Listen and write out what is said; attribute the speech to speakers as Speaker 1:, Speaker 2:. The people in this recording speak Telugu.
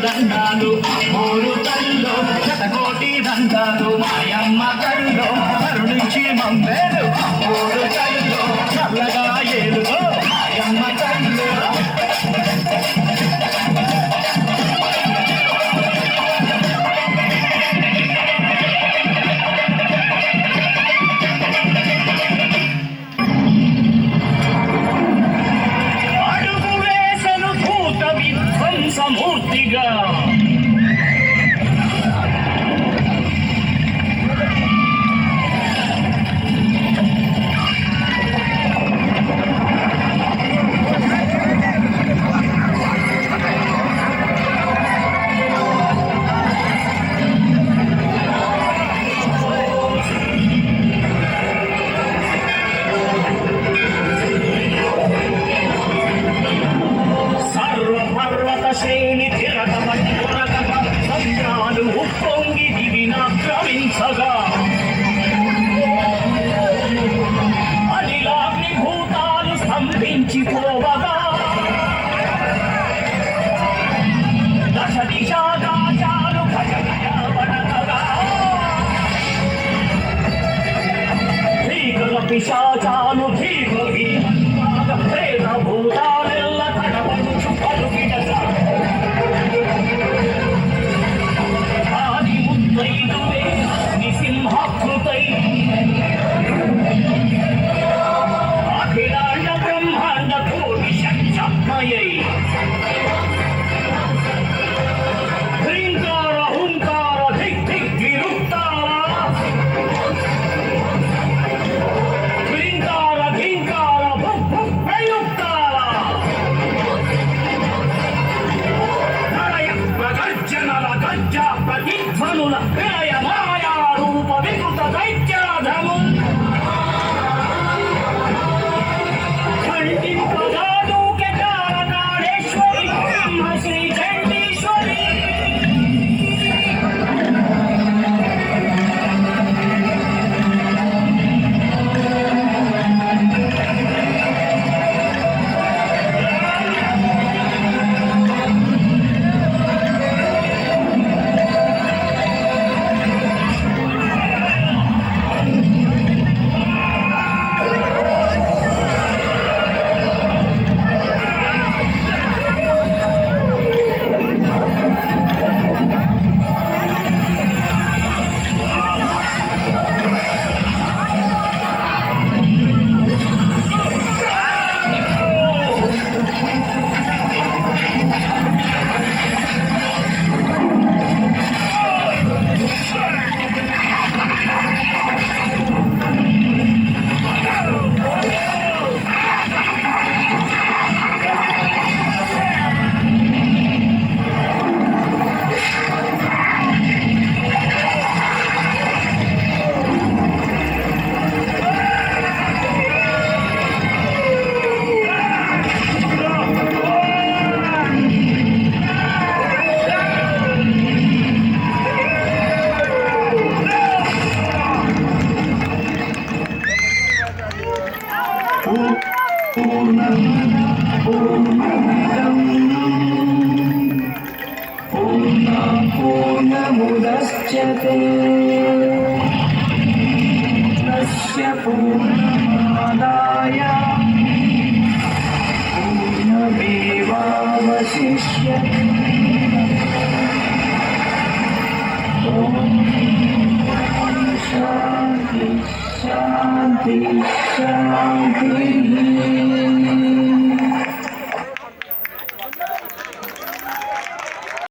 Speaker 1: దండాలు మూడు తల్లు శతకోటి దండాలు మాయమ్మ కళ్ళు కరుణించి మమ్మేలు మూడు తల్లు చల్లగా ఏలుగో మాయమ్మ కళ్ళు మూర్తిగా శ్రేణి సత్యాలు ఉప్పొంగి దివినాక్రమించగా అనిలాగ్ని భూతాలు స్తంభించిపోవగా దశ దిశాదాచాలు భజనగా భీకర పిశాచాలు ప్రేత భూతాలెల్ల కడపడుచు పలుకిడగా నిసింహాకృతై అఖిలాండ బ్రహ్మాండ కోటి శక్త్యమయై హ్రీంకార హుంకార ధిక్ ధిక్ విరుక్తార హ్రీంకార ఘీంకార భుక్ భుక్ ప్రయుక్తార ప్రళయ ప్రగర్జనల గజ్జ ప్రతిధ్వనుల విలయ మాయా రూప వికృత దైత్యాధము ఖండింపగాదూకే కారణాడేశ్వరి బ్రహ్మశ్రీ చండీశ్వరి
Speaker 2: पूर्णमुदच्यते पूर्णस्य पूर्णमादाय पूर्णमेवावशिष्यते शांति शांति शांति।